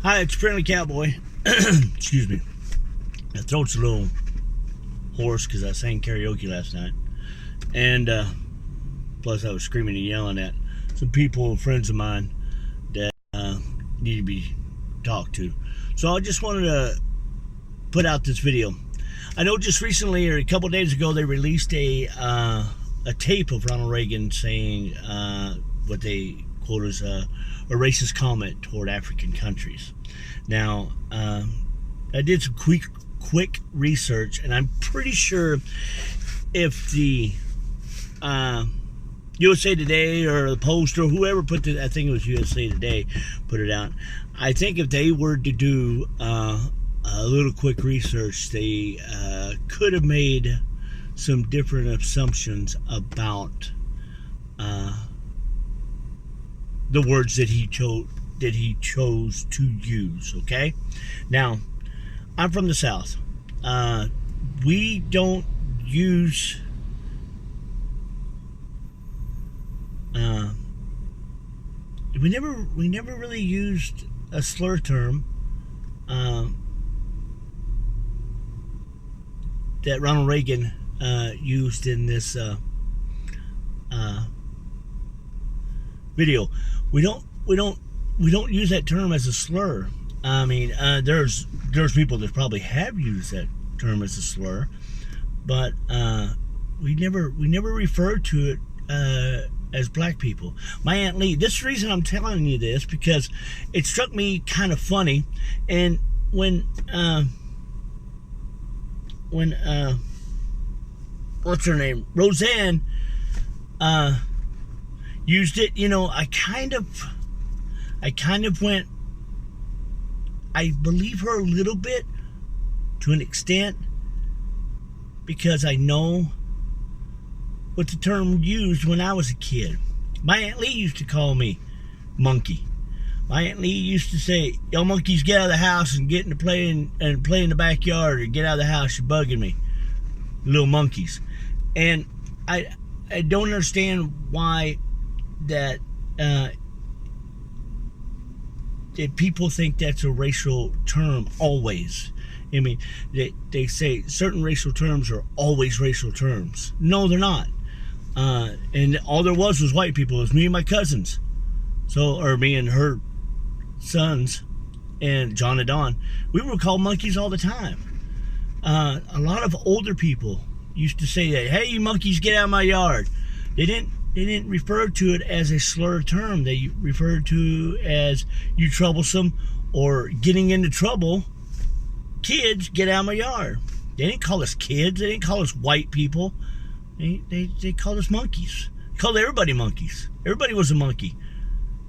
Hi, it's Friendly Cowboy. Excuse me. My throat's a little hoarse because I sang karaoke last night. And plus I was screaming and yelling at some people, friends of mine, that need to be talked to. So I just wanted to put out this video. I know just recently, or a couple days ago, they released a tape of Ronald Reagan saying what they quote as a racist comment toward African countries. Now, I did some quick research, and I'm pretty sure if the USA Today or the Post or whoever put it, I think it was USA Today, put it out. I think if they were to do a little quick research, they could have made some different assumptions about the words that he chose to use. Okay, now I'm from the South. We don't use we never really used a slur term that Ronald Reagan used in this video. We don't use that term as a slur. I mean, there's people that probably have used that term as a slur, but we never referred to it as black people. My Aunt Lee. This is the reason I'm telling you this, because it struck me kind of funny, and when what's her name, Roseanne, used it, you know, I kind of went, I believe her a little bit to an extent, because I know what the term used when I was a kid. My Aunt Lee used to call me monkey. My Aunt Lee used to say, "Y'all monkeys, get out of the house and get into play in the backyard, or get out of the house, you're bugging me, little monkeys." And I don't understand why that people think that's a racial term always. I mean, they say certain racial terms are always racial terms. No, they're not. And all there was white people. It was me and my cousins. Or me and her sons, and John and Don. We were called monkeys all the time. A lot of older people used to say that, "Hey, you monkeys, get out of my yard." They didn't refer to it as a slur term. They referred to it as "you troublesome" or "getting into trouble. Kids, get out of my yard." They didn't call us kids. They didn't call us white people. They called us monkeys. They called everybody monkeys. Everybody was a monkey.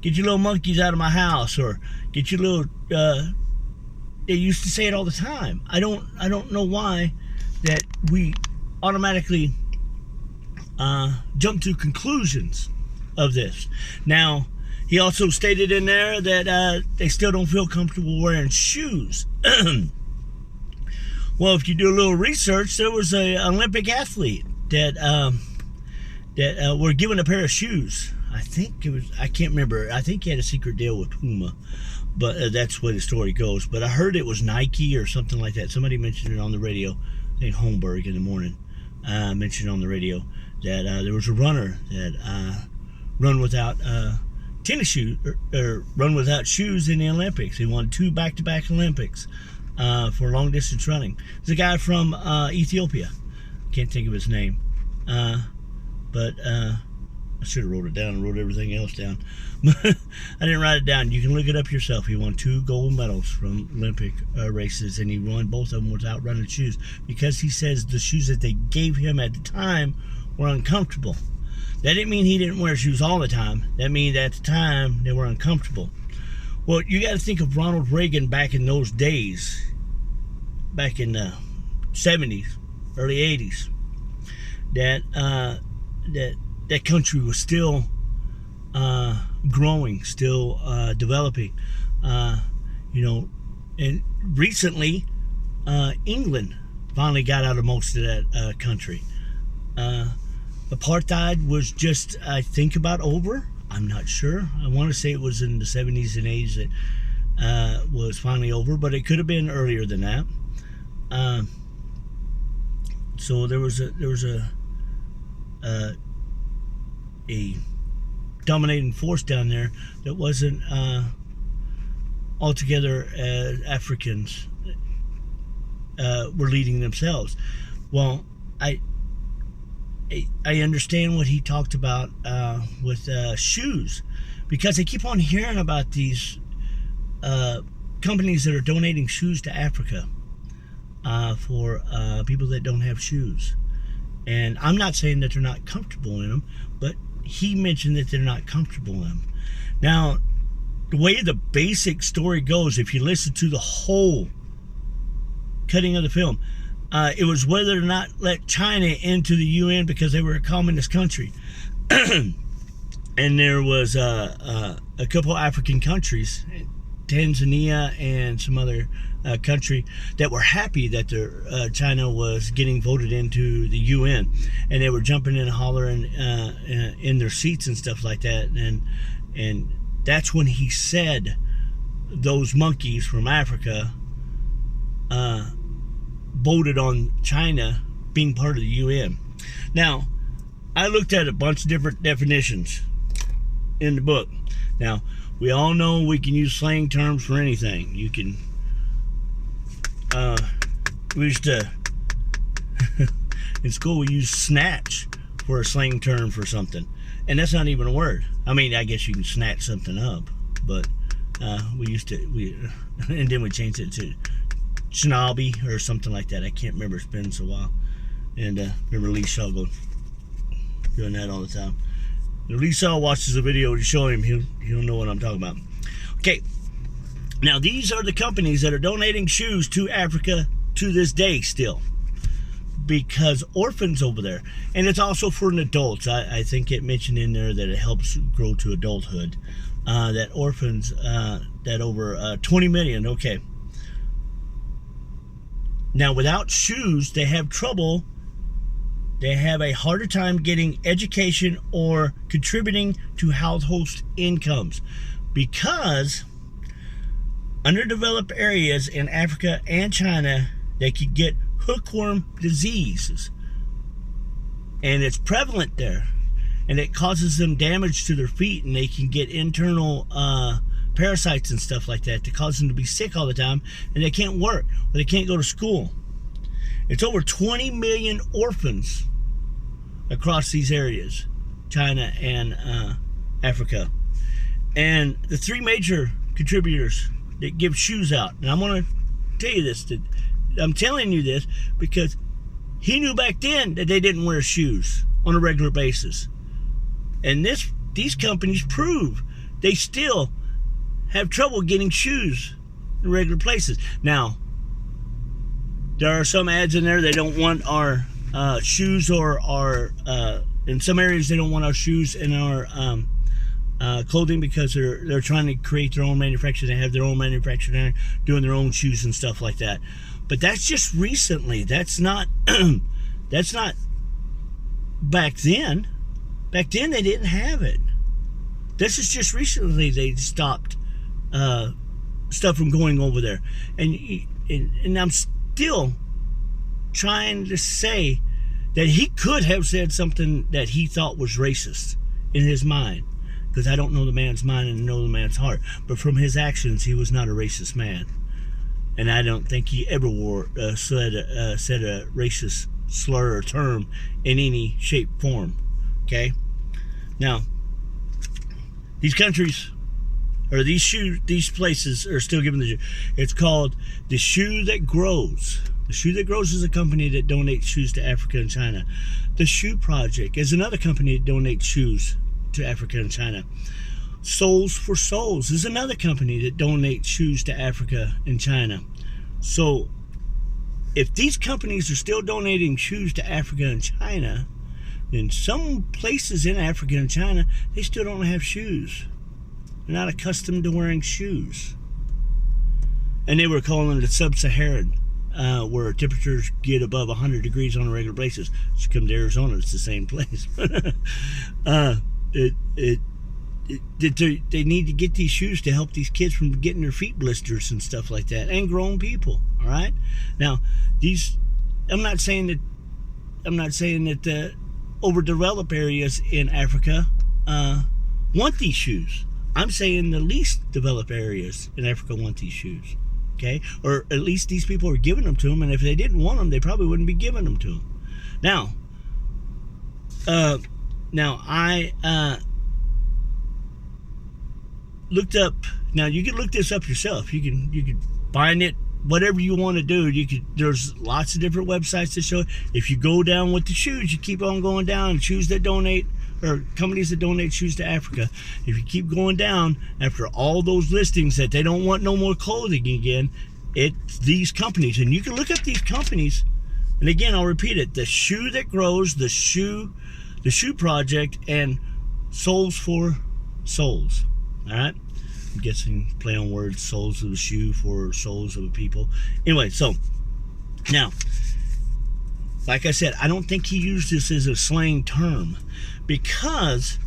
"Get your little monkeys out of my house," or "Get your little." They used to say it all the time. I don't know why that we automatically jump to conclusions of this. Now, he also stated in there that they still don't feel comfortable wearing shoes. Well, if you do a little research, there was an Olympic athlete that were given a pair of shoes. I think it was, I can't remember. I think he had a secret deal with Puma, but that's where the story goes. But I heard it was Nike or something like that. Somebody mentioned it on the radio. I think Holmberg in the morning mentioned on the radio that there was a runner that run without tennis shoes, or run without shoes in the Olympics. He won 2 back-to-back Olympics for long distance running. It's a guy from Ethiopia. Can't think of his name, but I should have wrote it down and wrote everything else down. I didn't write it down. You can look it up yourself. He won 2 gold medals from Olympic races, and he won both of them without running shoes, because he says the shoes that they gave him at the time were uncomfortable. That didn't mean he didn't wear shoes all the time. That means at the time they were uncomfortable. Well, you got to think of Ronald Reagan back in those days, back in the 70s, early 80s, that country was still growing, still developing. You know, and recently England finally got out of most of that country. Apartheid was just, I think, about over. I'm not sure. I want to say it was in the 70s and 80s was finally over, but it could have been earlier than that. So there was a dominating force down there that wasn't altogether as Africans were leading themselves. Well, I understand what he talked about with shoes, because I keep on hearing about these companies that are donating shoes to Africa for people that don't have shoes. And I'm not saying that they're not comfortable in them, but he mentioned that they're not comfortable in them. Now, the way the basic story goes, if you listen to the whole cutting of the film, it was whether or not let China into the UN because they were a communist country. And there was a couple African countries, Tanzania and some other country, that were happy that China was getting voted into the UN, and they were jumping and hollering in their seats and stuff like that. And that's when he said those monkeys from Africa voted on China being part of the UN. Now, I looked at a bunch of different definitions in the book. Now, we all know we can use slang terms for anything. You can, we used to, in school we used snatch for a slang term for something. And that's not even a word. I mean, I guess you can snatch something up, but and then we changed it to snobby or something like that. I can't remember, it's been so while. And remember Lee Shaw doing that all the time. If Lee Shaw watches a video to show him, he'll know what I'm talking about. Okay, now these are the companies that are donating shoes to Africa to this day still, because orphans over there, and it's also for an adults. I think it mentioned in there that it helps grow to adulthood. That orphans, that over 20 million. Okay. Now, without shoes, they have trouble. They have a harder time getting education or contributing to household incomes, because underdeveloped areas in Africa and China, they could get hookworm diseases, and it's prevalent there, and it causes them damage to their feet, and they can get internal parasites and stuff like that cause them to be sick all the time, and they can't work or they can't go to school. It's over 20 million orphans across these areas, China and Africa. And the three major contributors that give shoes out, and I'm going to tell you this, I'm telling you this because he knew back then that they didn't wear shoes on a regular basis. And these companies prove they still have trouble getting shoes in regular places. Now, there are some ads in there, they don't want our shoes, or our in some areas they don't want our shoes in our clothing, because they're trying to create their own manufacturer. They have their own manufacturer there doing their own shoes and stuff like that. But that's just recently. That's not that's not back then. Back then they didn't have it. This is just recently they stopped stuff from going over there. And I'm still trying to say that he could have said something that he thought was racist in his mind, because I don't know the man's mind and know the man's heart, but from his actions he was not a racist man, and I don't think he ever said a racist slur or term in any shape, form. Okay, now these countries, or these places are still giving the shoe. It's called The Shoe That Grows. The Shoe That Grows is a company that donates shoes to Africa and China. The Shoe Project is another company that donates shoes to Africa and China. Souls for Souls is another company that donates shoes to Africa and China. So, if these companies are still donating shoes to Africa and China, then some places in Africa and China, they still don't have shoes. They're not accustomed to wearing shoes. And they were calling it a sub-Saharan, where temperatures get above 100 degrees on a regular basis. You come to Arizona, it's the same place. that they need to get these shoes to help these kids from getting their feet blisters and stuff like that, and grown people. All right. Now, I'm not saying that the overdeveloped areas in Africa want these shoes. I'm saying the least developed areas in Africa want these shoes. Okay, or at least these people are giving them to them, and if they didn't want them, they probably wouldn't be giving them to them. Now I looked up. Now you can look this up yourself. You can find it. Whatever you want to do, there's lots of different websites that show it. If you go down with the shoes, you keep on going down. Shoes that donate, or companies that donate shoes to Africa. If you keep going down after all those listings that they don't want no more clothing again, it's these companies. And you can look up these companies. And again, I'll repeat it: the Shoe That Grows, the Shoe Project, and Souls for Souls. All right. I'm guessing play on words, soles of the shoe for souls of the people. Anyway, so now, like I said, I don't think he used this as a slang term, because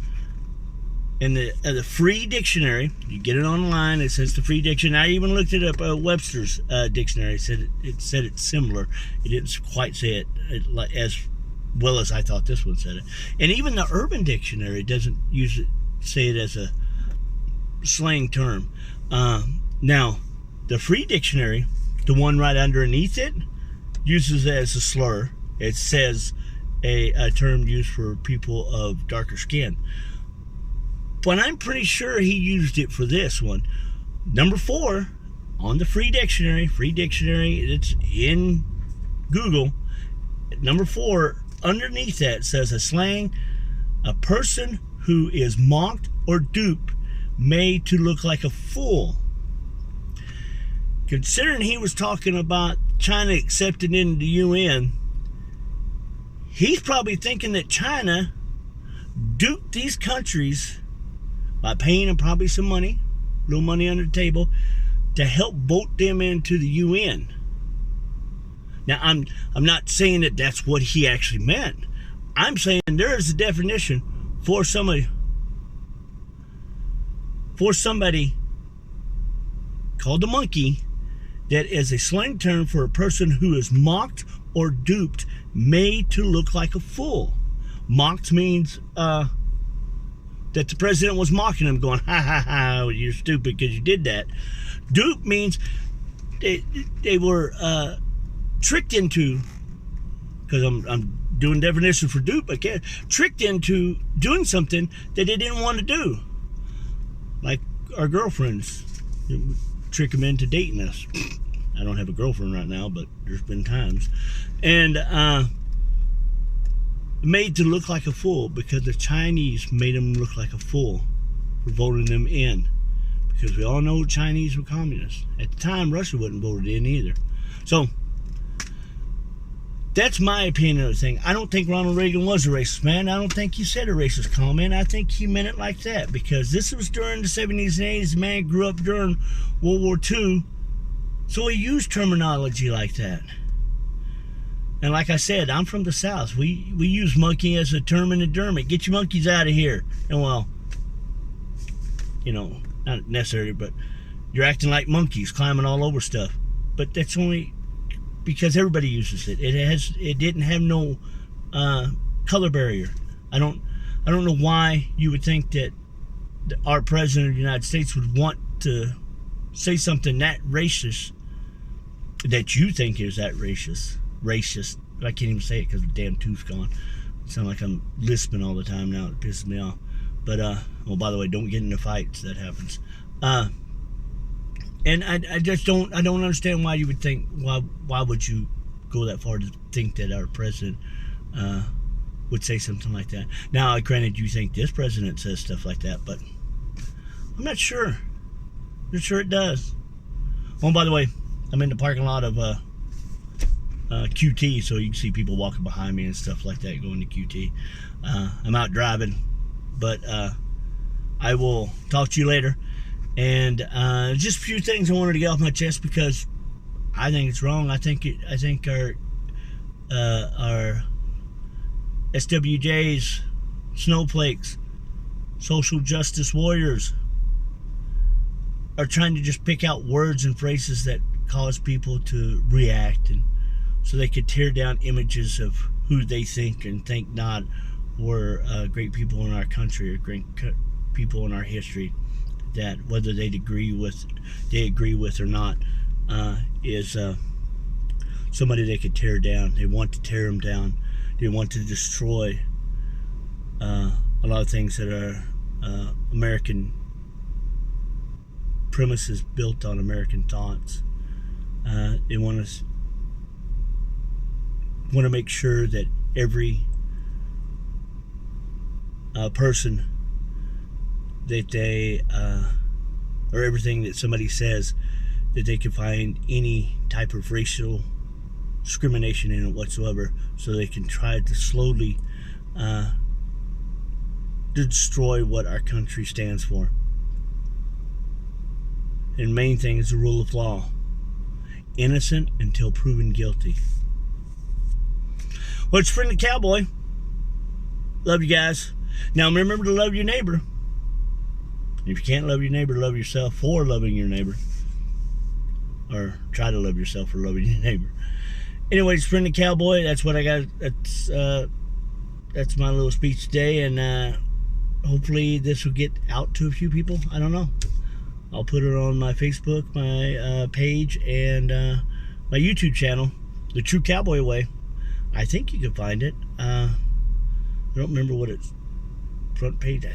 in the free dictionary, you get it online, it says the free dictionary. I even looked it up, Webster's dictionary. It said it's similar. It didn't quite say it as well as I thought this one said it. And even the Urban Dictionary doesn't say it as a slang term. Now, the free dictionary, the one right underneath it, uses it as a slur. It says a term used for people of darker skin. But I'm pretty sure he used it for this one. Number 4 on the free dictionary, it's in Google. Number 4, underneath that says a slang, a person who is mocked or duped, made to look like a fool. Considering he was talking about China accepted into the UN, he's probably thinking that China duped these countries by paying them probably some money, a little money under the table, to help vote them into the UN. Now, I'm not saying that that's what he actually meant. I'm saying there is a definition for somebody called the monkey, that is a slang term for a person who is mocked or duped, made to look like a fool. Mocked means that the president was mocking him, going, ha ha ha, you're stupid because you did that. Dupe means they were tricked into, because I'm doing definition for dupe, I can't, tricked into doing something that they didn't want to do. Like our girlfriends, trick them into dating us. I don't have a girlfriend right now, but there's been times. And made to look like a fool, because the Chinese made them look like a fool for voting them in. Because we all know Chinese were communists. At the time, Russia wasn't voted in either. So, that's my opinion of the thing. I don't think Ronald Reagan was a racist, man. I don't think he said a racist comment. I think he meant it like that, because this was during the 70s and 80s. The man grew up during World War II, so he used terminology like that. And like I said, I'm from the South. We use monkey as a term in the Dermot. Get your monkeys out of here. And well, not necessarily, but you're acting like monkeys, climbing all over stuff. But that's only because everybody uses it. It didn't have no color barrier. I don't know why you would think that our president of the United States would want to say something that racist, that you think is that racist. I can't even say it because the damn tooth's gone. I sound like I'm lisping all the time now. It pisses me off. But well, by the way, don't get into fights. That happens. And I just don't understand why you would think, why would you go that far to think that our president would say something like that? Now, granted, you think this president says stuff like that, but I'm not sure. I'm not sure it does. Oh, by the way, I'm in the parking lot of QT, so you can see people walking behind me and stuff like that going to QT. I'm out driving, but I will talk to you later. And just a few things I wanted to get off my chest, because I think it's wrong. I think our SWJs, snowflakes, social justice warriors are trying to just pick out words and phrases that cause people to react, and so they could tear down images of who they think and think not were great people in our country or great people in our history, that whether they agree with or not is somebody they could tear down. They want to tear them down. They want to destroy a lot of things that are American premises built on American thoughts. They want to make sure that every person that they or everything that somebody says, that they can find any type of racial discrimination in it whatsoever, so they can try to slowly destroy what our country stands for. And the main thing is the rule of law. Innocent until proven guilty. Well, it's Friendly Cowboy. Love you guys. Now remember to love your neighbor. If you can't love your neighbor, love yourself for loving your neighbor. Or try to love yourself for loving your neighbor. Anyways, Friendly Cowboy, that's what I got. That's my little speech today, and hopefully this will get out to a few people. I don't know. I'll put it on my Facebook, my page, and my YouTube channel, The True Cowboy Way. I think you can find it. I don't remember what it's front page.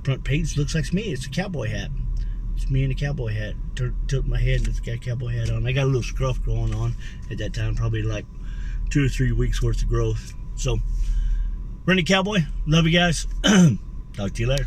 Front page looks like me. It's a cowboy hat. It's me in a cowboy hat. Tilt my head and it's got a cowboy hat on. I got a little scruff going on at that time, probably like 2 or 3 weeks worth of growth. So, Friendly Cowboy, love you guys. Talk to you later.